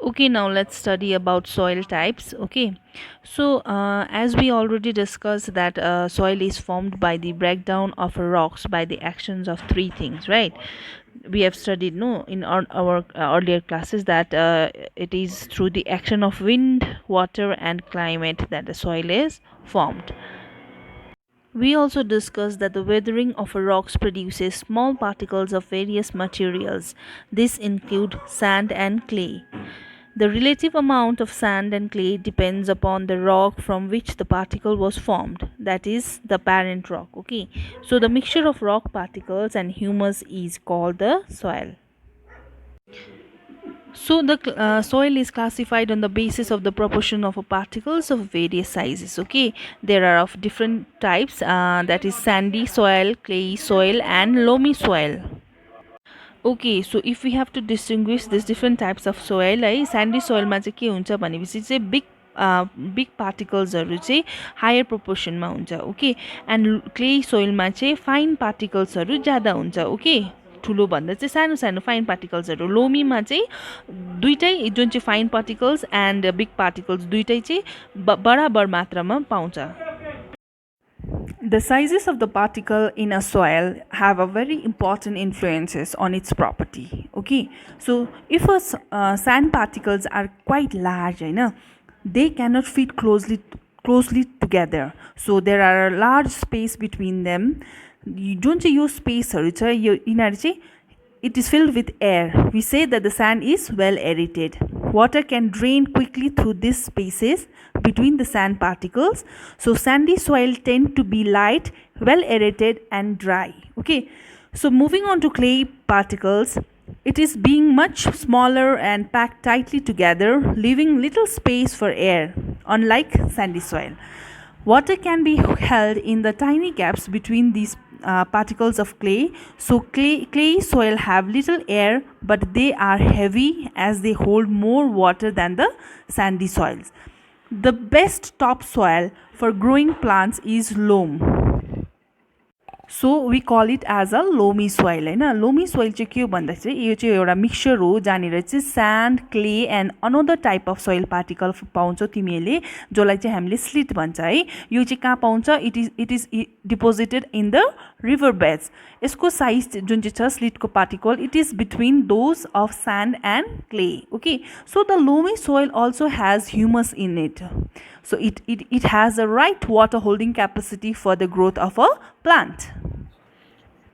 Okay, now let's study about soil types. Okay, so as we already discussed that soil is formed by the breakdown of rocks by the actions of three things, right? We have studied no in our earlier classes that it is through the action of wind, water, and climate that the soil is formed. We also discussed that the weathering of rocks produces small particles of various materials. This include sand and clay. The relative amount of sand and clay depends upon the rock from which the particle was formed, that is, the parent rock. Okay, so the mixture of rock particles and humus is called the soil. So the soil is classified on the basis of the proportion of particles of various sizes. Okay, there are of different types, that is sandy soil, clay soil, and loamy soil. Okay, so if we have to distinguish these different types of soil, है sandy soil मा चाहिँ के हुन्छ भनेपछि चाहिँ big पार्टिकल्सहरू चाहिँ higher प्रोपोर्सनमा हुन्छ. Okay, end clay सोइलमा चाहिँ फाइन पार्टिकल्सहरू ज्यादा हुन्छ. ओके, ठुलो भन्दा चाहिँ सानो सानो फाइन पार्टिकल्सहरू. लोमीमा चाहिँ दुइटै जुन चाहिँ fine particles end big particles दुइटै चाहिँ बराबर मात्रामा पाउँछ. The sizes of the particle in a soil have a very important influences on its property. Okay, so if sand particles are quite large, they cannot fit closely together. So there are a large space between them. You don't use space, it is filled with air. We say that the sand is well aerated. Water can drain quickly through these spaces between the sand particles. So sandy soil tend to be light, well aerated and dry. Okay, so moving on to clay particles, it is being much smaller and packed tightly together, leaving little space for air, unlike sandy soil. Water can be held in the tiny gaps between these particles of clay. So clay soil have little air, but they are heavy as they hold more water than the sandy soils. The best topsoil for growing plants is loam. So we call it as a loamy soil होइन. Loamy soil चाहिँ के हो भन्दा चाहिँ यो चाहिँ एउटा mixture हो जहाँनिर चाहिँ sand, clay and another type of soil particle पाउँछौ तिमीहरूले, जसलाई चाहिँ हामीले स्लिट भन्छ है. यो चाहिँ कहाँ पाउँछ? It is deposited in the river beds. यसको साइज जुन चाहिँ छ स्लिटको particle, it is between those of sand and clay. Okay, so the loamy soil also has humus in it. So it has a right water holding capacity for the growth of a plant.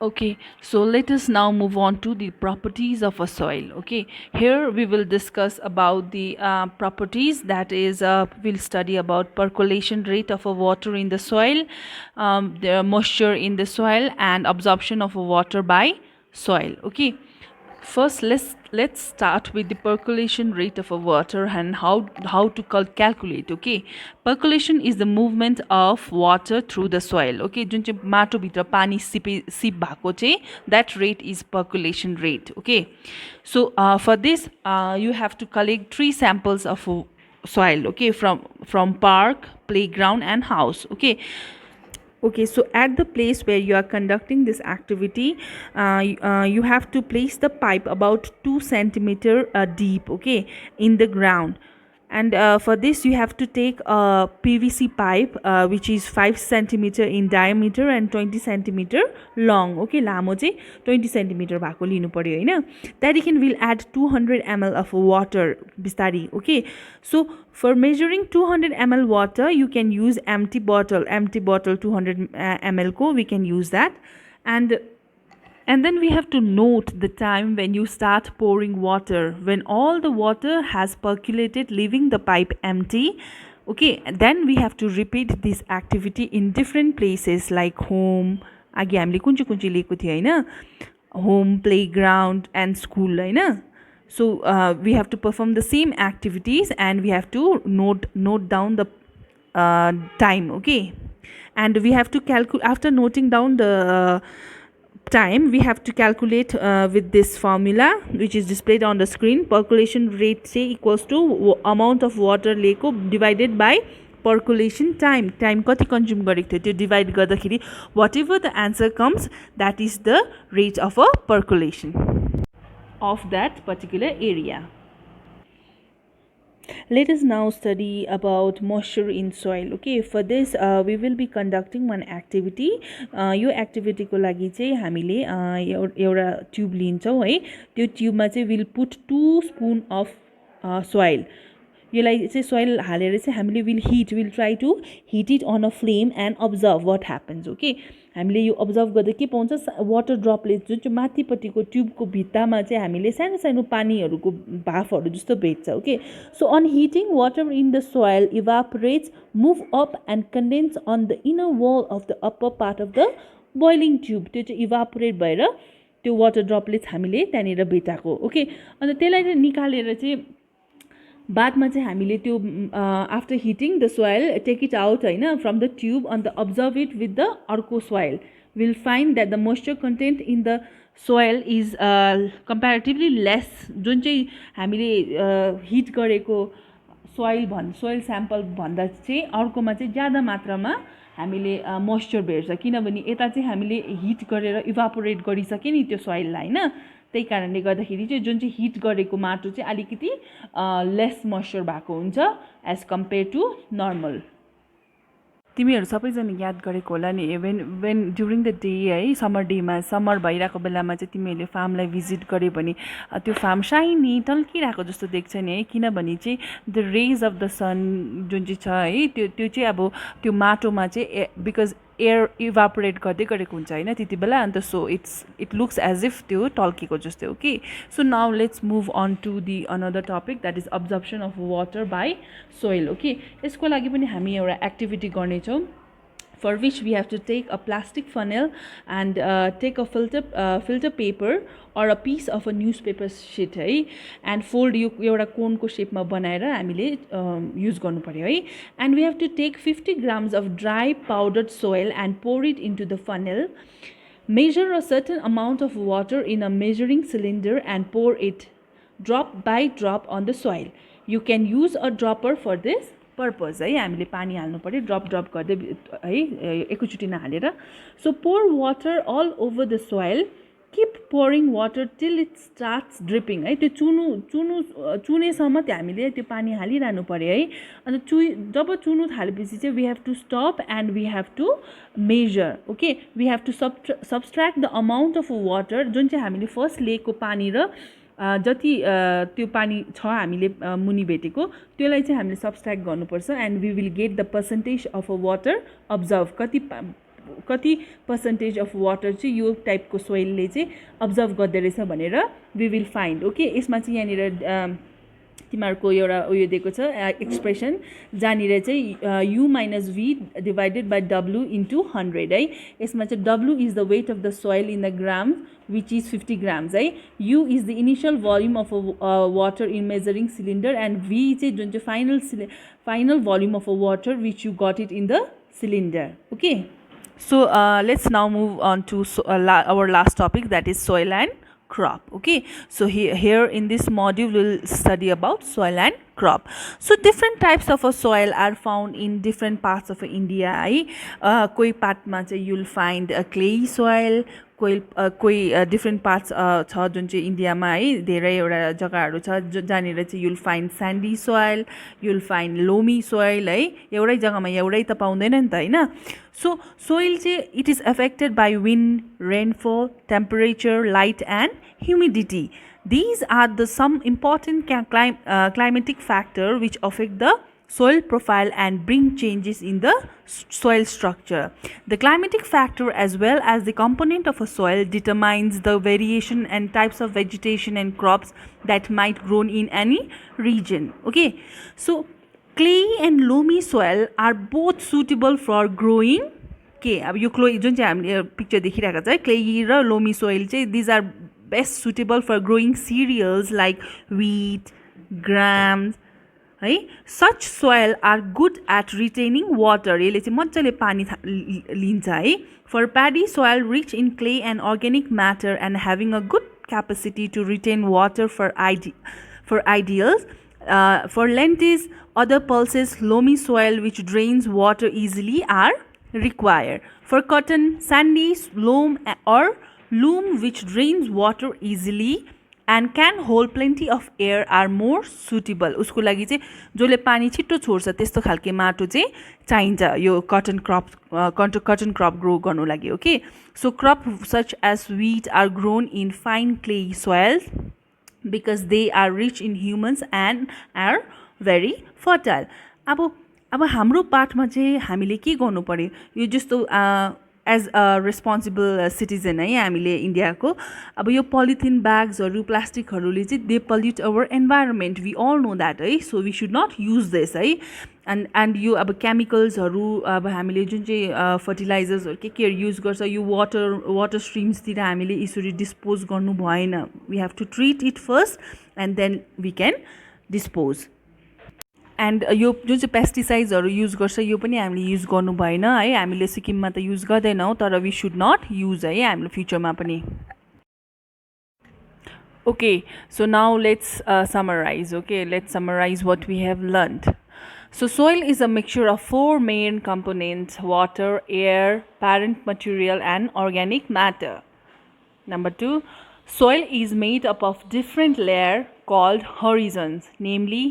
Okay, so let us now move on to the properties of a soil. Okay, here we will discuss about the properties, that is we'll study about percolation rate of a water in the soil, the moisture in the soil, and absorption of a water by soil. Okay, first let's start with the percolation rate of a water and how to calculate. Okay, percolation is the movement of water through the soil. Okay, जुन चाहिँ माटो भित्र पानी SIP भएको चाहिँ that rate is percolation rate. Okay, so for this you have to collect 3 samples of soil. Okay, from park, playground and house. Okay, so at the place where you are conducting this activity, you have to place the pipe about 2 centimeter deep, okay, in the ground. And for this you have to take a PVC pipe which is 5 centimeter in diameter and 20 centimeter long. Okay, लामो चाहिँ 20 centimeter भएको लिनु पर्यो हैन. त्यहाँदेखि we'll add 200 ml of water बिस्तारी. Okay, so for measuring 200 ml water you can use empty bottle 200 ml ko we can use that. And then we have to note the time when you start pouring water, when all the water has percolated leaving the pipe empty. Okay, then we have to repeat this activity in different places like home, अघि हामीले कुन चाहिँ लिएको थियो हैन, home, playground and school Hahn. So we have to perform the same activities and we have to note down the time. Okay, and we have to calculate after noting down the time. We have to calculate with this formula which is displayed on the screen. Percolation rate say equals to amount of water लिएको divided by percolation time. Time कति consume गरेको थियो त्यो divide गर्दाखेरि whatever the answer comes, that is the rate of a percolation of that particular area. Let us now study about moisture in soil. Okay, for this we will be conducting one activity. यो एक्टिभिटीको लागि चाहिँ हामीले एउटा tube लिन्छौँ है. त्यो ट्युबमा चाहिँ will put 2 spoon of soil. यसलाई चाहिँ सोइल हालेर चाहिँ हामीले will try to hit it on a flame and observe what happens. Okay, हामीले यो अब्जर्भ गर्दा के पाउँछ, वाटर ड्रपलेट जुन चाहिँ माथिपट्टिको ट्युबको भित्तामा चाहिँ हामीले सानो सानो पानीहरूको भाफहरू जस्तो भेट्छ. Okay, so on heating water in the soil evaporates, move up and condense on the inner wall of the upper part of the boiling tube. त्यो चाहिँ इभापोरेट भएर त्यो वाटर ड्रपलेट्स हामीले त्यहाँनिर भेटाएको. ओके, अन्त त्यसलाई चाहिँ निकालेर चाहिँ बादमा चाहिँ हामीले त्यो after heating the soil take it out होइन from the tube and observe it with the अर्को soil. Will find that the moisture content in the soil is comparatively less. जुन चाहिँ हामीले हिट गरेको सोइल स्याम्पल भन्दा चाहिँ अर्कोमा चाहिँ ज्यादा मात्रामा हामीले मोइस्चर भेट्छ, किनभने यता चाहिँ हामीले हिट गरेर इभापोरेट गरिसक्यो नि त्यो सोइललाई होइन. त्यही कारणले गर्दाखेरि चाहिँ जुन चाहिँ हिट गरेको माटो चाहिँ अलिकति लेस मोइस्चर भएको हुन्छ एज कम्पेयर टु नर्मल. तिमीहरू सबैजना याद गरेको होला नि, वेन ड्युरिङ द डे है, समर डेमा, समर भइरहेको बेलामा चाहिँ तिमीहरूले फार्मलाई भिजिट गर्यो भने त्यो फार्म साइनी टल्किरहेको जस्तो देख्छ नि है, किनभने चाहिँ द रेज अफ द सन जुन चाहिँ छ है त्यो चाहिँ अब त्यो माटोमा चाहिँ बिकज एयर इभापोरेट गर्दै गरेको हुन्छ होइन त्यति बेला, and so it looks as if त्यो टल्केको जस्तै. Okay, so now let's move on to the another topic that is absorption of water by soil. Okay, यसको लागि पनि हामी एउटा एक्टिभिटी गर्नेछौँ. For which we have to take a plastic funnel and take a filter paper or a piece of a newspaper sheet है, and fold यो एउटा कोनको शेपमा बनाएर हामीले युज गर्नु पर्यो है. and we have to take 50 grams of dry powdered soil and pour it into the funnel. Measure a certain amount of water in a measuring cylinder and pour it drop by drop on the soil. You can use a dropper for this purpose है. हामीले पानी हाल्नु पऱ्यो drop गर्दै है, एकैचोटि नहालेर. So pour water all over the soil. Keep pouring water till it starts dripping है. त्यो चुनेसम्म त्यो हामीले त्यो पानी हालिरहनु पऱ्यो है. अन्त जब चुनु थालेपछि चाहिँ we have to stop and we have to measure. Okay, we have to subtract the amount of water जुन चाहिँ हामीले फर्स्ट लिएको पानी र जति त्यो पानी छ हामीले मुनि भेटेको त्यसलाई चाहिँ हामीले सब्सट्र्याक्ट गर्नुपर्छ. And we will get the percentage of a water observe. कति पर्सेन्टेज अफ वाटर चाहिँ यो टाइपको सोइलले चाहिँ अब्जर्भ गर्दो रहेछ भनेर वी विल फाइन्ड. ओके, यसमा चाहिँ यहाँनिर तिमीहरूको एउटा उयो दिएको छ एक्सप्रेसन, जहाँनिर चाहिँ U minus V divided by W into 100 है. यसमा चाहिँ W is the weight of the soil in the gram which is 50 grams है. U is the initial volume of a water in measuring cylinder and V चाहिँ जुन चाहिँ final volume of a water which you got it in the cylinder. Okay, so let's now move on to our last topic, that is soil and crop. Okay, so here in this module we'll study about soil and crop. So different types of a soil are found in different parts of India है. कोही पार्टमा चाहिँ you'll find a clay soil, कोही different parts छ जुन चाहिँ इन्डियामा है धेरैवटा जग्गाहरू छ जहाँनिर चाहिँ you'll find sandy soil, you'll find loamy soil है. एउटै जग्गामा एउटै त पाउँदैन नि त होइन. सो सोइल चाहिँ it is affected by wind, rainfall, temperature, light and humidity. These are the some important climatic factor which affect the soil profile and bring changes in the soil structure. The climatic factor as well as the component of a soil determines the variation and types of vegetation and crops that might grow in any region. Okay, so clay and loamy soil are both suitable for growing. Okay, अब यो जुन चाहिँ हामीले picture देखिरहेको छ clayey र loamy soil चाहिँ these are best suitable for growing cereals like wheat, grams है. Such soil are good at retaining water. यसले चाहिँ मजाले पानी लिन्छ है. For paddy soil rich in clay and organic matter and having a good capacity to retain water for ideals. For lentils, other pulses, loamy soil which drains water easily are required. For cotton, sandy loam or loam which drains water easily and can hold plenty of air are more suitable. उसको लागि चाहिँ जसले पानी छिट्टो छोड्छ त्यस्तो खालके माटो चाहिँ चाहिन्छ यो cotton crop grow गर्नु लागि. Okay, so crop such as wheat are grown in fine clay soils because they are rich in humans and are very fertile. अब हाम्रो पार्टमा चाहिँ हामीले के गर्नु पर्यो यो जस्तो एज अ रेस्पोन्सिबल सिटिजन है हामीले इन्डियाको अब यो पोलिथिन ब्याग्सहरू प्लास्टिकहरूले चाहिँ they pollute our environment we all know that है so we should not use this है एन्ड यो अब केमिकल्सहरू अब हामीले जुन चाहिँ फर्टिलाइजर्सहरू के युज गर्छ यो वाटर स्ट्रिम्सतिर हामीले यसरी डिस्पोज गर्नु भएन we have to treat it first and then we can dispose and यो जुन चाहिँ पेस्टिसाइड्सहरू युज गर्छ यो पनि हामीले युज गर्नु भएन है हामीले सिक्किममा त युज गर्दैनौँ तर वी सुड नट युज है हामीले फ्युचरमा पनि okay so now let's summarise okay let's summarise what we have learned. So soil is a mixture of four main components: water, air, parent material and organic matter. Number 2, soil is made up of different layers called horizons, namely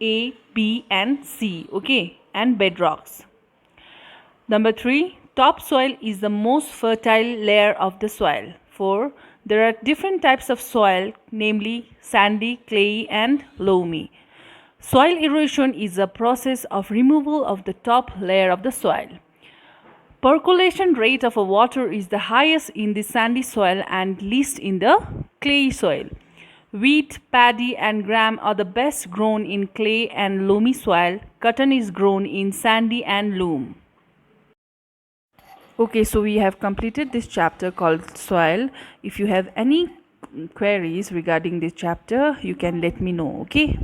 A, B and C, okay, and bedrocks. Number 3, topsoil is the most fertile layer of the soil. 4, there are different types of soil, namely sandy, clayey and loamy. Soil erosion is a process of removal of the top layer of the soil. Percolation rate of a water is the highest in the sandy soil and least in the clayey soil. Wheat, paddy and gram are the best grown in clay and loamy soil. Cotton is grown in sandy and loam. Okay, so we have completed this chapter called soil. If you have any queries regarding this chapter, you can let me know, okay?